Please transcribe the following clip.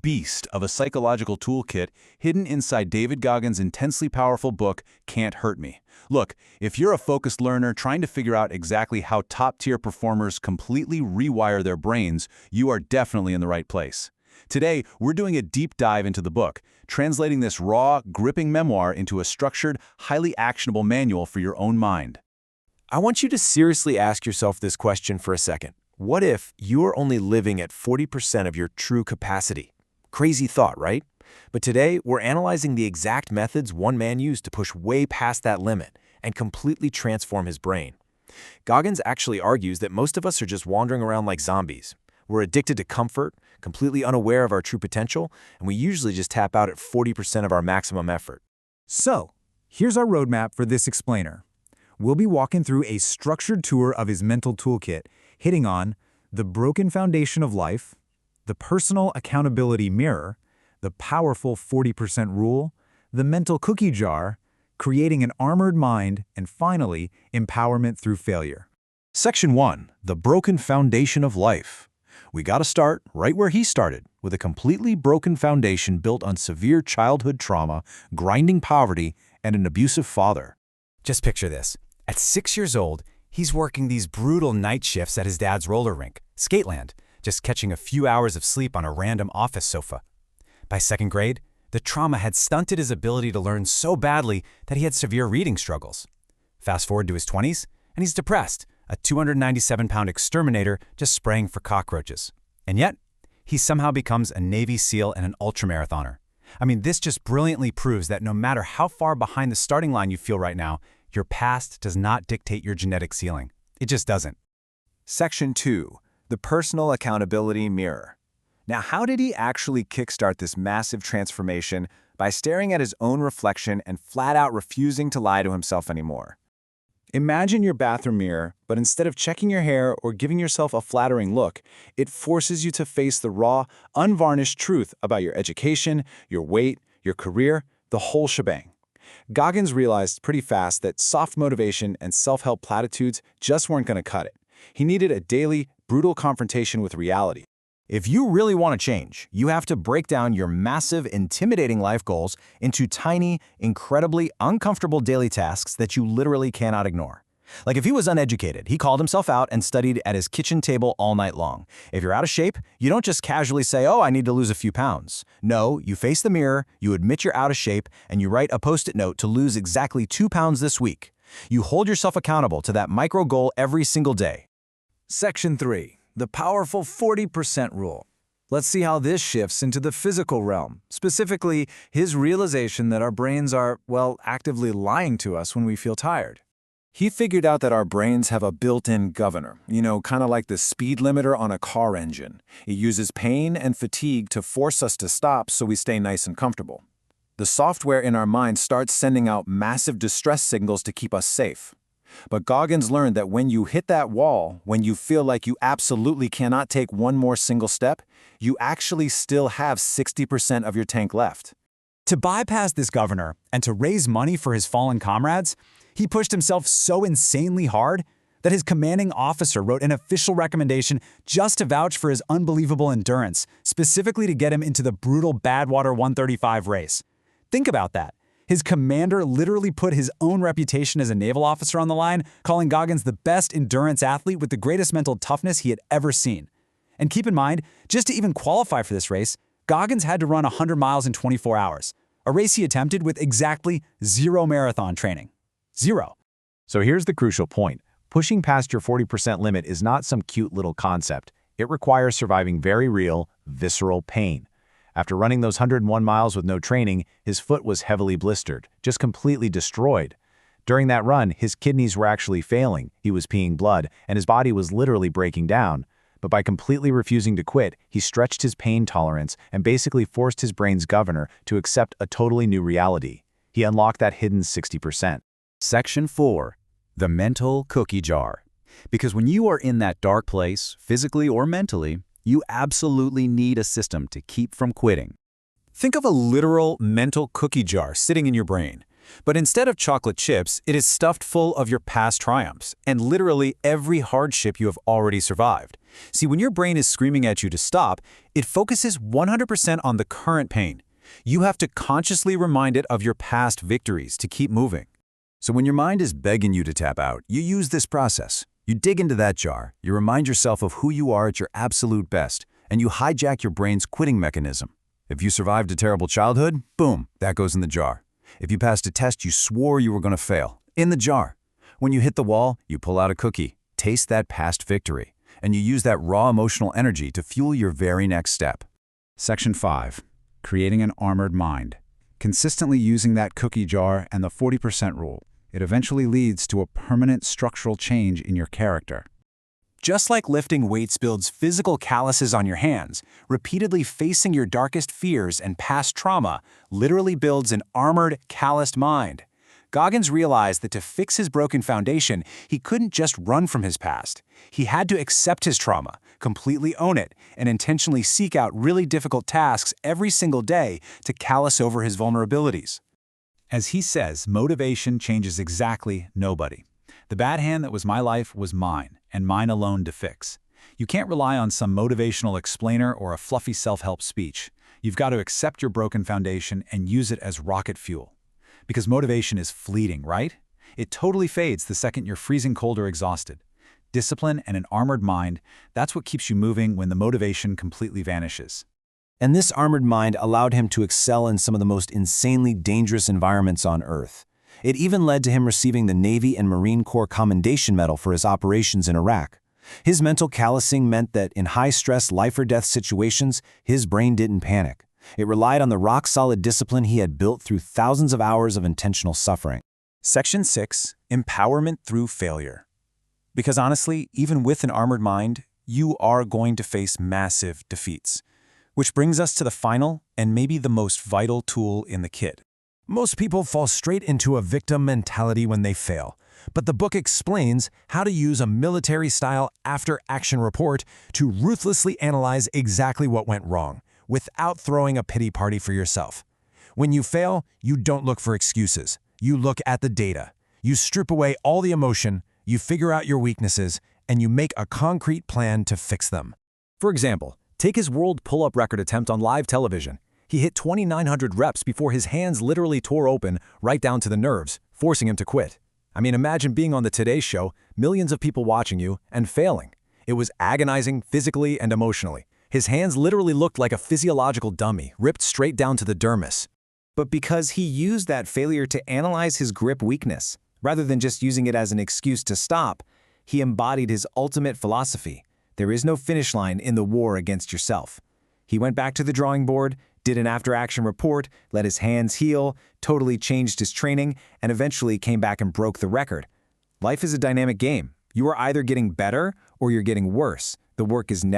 beast of a psychological toolkit hidden inside David Goggins' intensely powerful book, Can't Hurt Me. Look, if you're a focused learner trying to figure out exactly how top-tier performers completely rewire their brains, you are definitely in the right place. Today, we're doing a deep dive into the book, translating this raw, gripping memoir into a structured, highly actionable manual for your own mind. I want you to seriously ask yourself this question for a second. What if you are only living at 40% of your true capacity? Crazy thought, right? But today, we're analyzing the exact methods one man used to push way past that limit and completely transform his brain. Goggins actually argues that most of us are just wandering around like zombies. We're addicted to comfort, completely unaware of our true potential, and we usually just tap out at 40% of our maximum effort. So, here's our roadmap for this explainer. We'll be walking through a structured tour of his mental toolkit, hitting on the broken foundation of life, the personal accountability mirror, the powerful 40% rule, the mental cookie jar, creating an armored mind, and finally, empowerment through failure. Section 1. The broken foundation of life. We gotta start right where he started, with a completely broken foundation built on severe childhood trauma, grinding poverty, and an abusive father. Just picture this. At 6 years old, he's working these brutal night shifts at his dad's roller rink, Skateland, just catching a few hours of sleep on a random office sofa. By second grade, the trauma had stunted his ability to learn so badly that he had severe reading struggles. Fast forward to his 20s, and he's depressed, a 297-pound exterminator just spraying for cockroaches. And yet, he somehow becomes a Navy SEAL and an ultramarathoner. I mean, this just brilliantly proves that no matter how far behind the starting line you feel right now, your past does not dictate your genetic ceiling. It just doesn't. Section 2. The Personal Accountability Mirror. Now, how did he actually kickstart this massive transformation? By staring at his own reflection and flat out refusing to lie to himself anymore. Imagine your bathroom mirror, but instead of checking your hair or giving yourself a flattering look, it forces you to face the raw, unvarnished truth about your education, your weight, your career, the whole shebang. Goggins realized pretty fast that soft motivation and self-help platitudes just weren't going to cut it. He needed a daily, brutal confrontation with reality. If you really want to change, you have to break down your massive, intimidating life goals into tiny, incredibly uncomfortable daily tasks that you literally cannot ignore. Like if he was uneducated, he called himself out and studied at his kitchen table all night long. If you're out of shape, you don't just casually say, "Oh, I need to lose a few pounds." No, you face the mirror, you admit you're out of shape, and you write a post-it note to lose exactly 2 pounds this week. You hold yourself accountable to that micro goal every single day. Section 3. The powerful 40% rule. Let's see how this shifts into the physical realm, specifically his realization that our brains are, well, actively lying to us when we feel tired. He figured out that our brains have a built-in governor, kind of like the speed limiter on a car engine. It uses pain and fatigue to force us to stop so we stay nice and comfortable. The software in our mind starts sending out massive distress signals to keep us safe. But Goggins learned that when you hit that wall, when you feel like you absolutely cannot take one more single step, you actually still have 60% of your tank left. To bypass this governor and to raise money for his fallen comrades, he pushed himself so insanely hard that his commanding officer wrote an official recommendation just to vouch for his unbelievable endurance, specifically to get him into the brutal Badwater 135 race. Think about that. His commander literally put his own reputation as a naval officer on the line, calling Goggins the best endurance athlete with the greatest mental toughness he had ever seen. And keep in mind, just to even qualify for this race, Goggins had to run 100 miles in 24 hours, a race he attempted with exactly 0 marathon training. 0. So here's the crucial point. Pushing past your 40% limit is not some cute little concept. It requires surviving very real, visceral pain. After running those 101 miles with no training, his foot was heavily blistered, just completely destroyed. During that run, his kidneys were actually failing, he was peeing blood, and his body was literally breaking down. But by completely refusing to quit, he stretched his pain tolerance and basically forced his brain's governor to accept a totally new reality. He unlocked that hidden 60%. Section 4. The mental cookie jar. Because when you are in that dark place, physically or mentally, you absolutely need a system to keep from quitting. Think of a literal mental cookie jar sitting in your brain. But instead of chocolate chips, it is stuffed full of your past triumphs and literally every hardship you have already survived. See, when your brain is screaming at you to stop, it focuses 100% on the current pain. You have to consciously remind it of your past victories to keep moving. So when your mind is begging you to tap out, you use this process. You dig into that jar, you remind yourself of who you are at your absolute best, and you hijack your brain's quitting mechanism. If you survived a terrible childhood, boom, that goes in the jar. If you passed a test you swore you were going to fail, in the jar. When you hit the wall, you pull out a cookie, taste that past victory, and you use that raw emotional energy to fuel your very next step. Section 5. Creating an armored mind. Consistently using that cookie jar and the 40% rule, it eventually leads to a permanent structural change in your character. Just like lifting weights builds physical calluses on your hands, repeatedly facing your darkest fears and past trauma literally builds an armored, calloused mind. Goggins realized that to fix his broken foundation, he couldn't just run from his past. He had to accept his trauma, completely own it, and intentionally seek out really difficult tasks every single day to callous over his vulnerabilities. As he says, motivation changes exactly nobody. The bad hand that was my life was mine, and mine alone to fix. You can't rely on some motivational explainer or a fluffy self-help speech. You've got to accept your broken foundation and use it as rocket fuel. Because motivation is fleeting, right? It totally fades the second you're freezing cold or exhausted. Discipline and an armored mind, that's what keeps you moving when the motivation completely vanishes. And this armored mind allowed him to excel in some of the most insanely dangerous environments on Earth. It even led to him receiving the Navy and Marine Corps Commendation Medal for his operations in Iraq. His mental callousing meant that in high-stress life-or-death situations, his brain didn't panic. It relied on the rock-solid discipline he had built through thousands of hours of intentional suffering. Section 6. Empowerment through failure. Because honestly, even with an armored mind, you are going to face massive defeats. Which brings us to the final and maybe the most vital tool in the kit. Most people fall straight into a victim mentality when they fail, but the book explains how to use a military-style after-action report to ruthlessly analyze exactly what went wrong, without throwing a pity party for yourself. When you fail, you don't look for excuses. You look at the data. You strip away all the emotion, you figure out your weaknesses, and you make a concrete plan to fix them. For example, take his world pull-up record attempt on live television. He hit 2,900 reps before his hands literally tore open right down to the nerves, forcing him to quit. I mean, imagine being on the Today Show, millions of people watching you, and failing. It was agonizing physically and emotionally. His hands literally looked like a physiological dummy, ripped straight down to the dermis. But because he used that failure to analyze his grip weakness, rather than just using it as an excuse to stop, he embodied his ultimate philosophy. There is no finish line in the war against yourself. He went back to the drawing board, did an after-action report, let his hands heal, totally changed his training, and eventually came back and broke the record. Life is a dynamic game. You are either getting better or you're getting worse. The work is never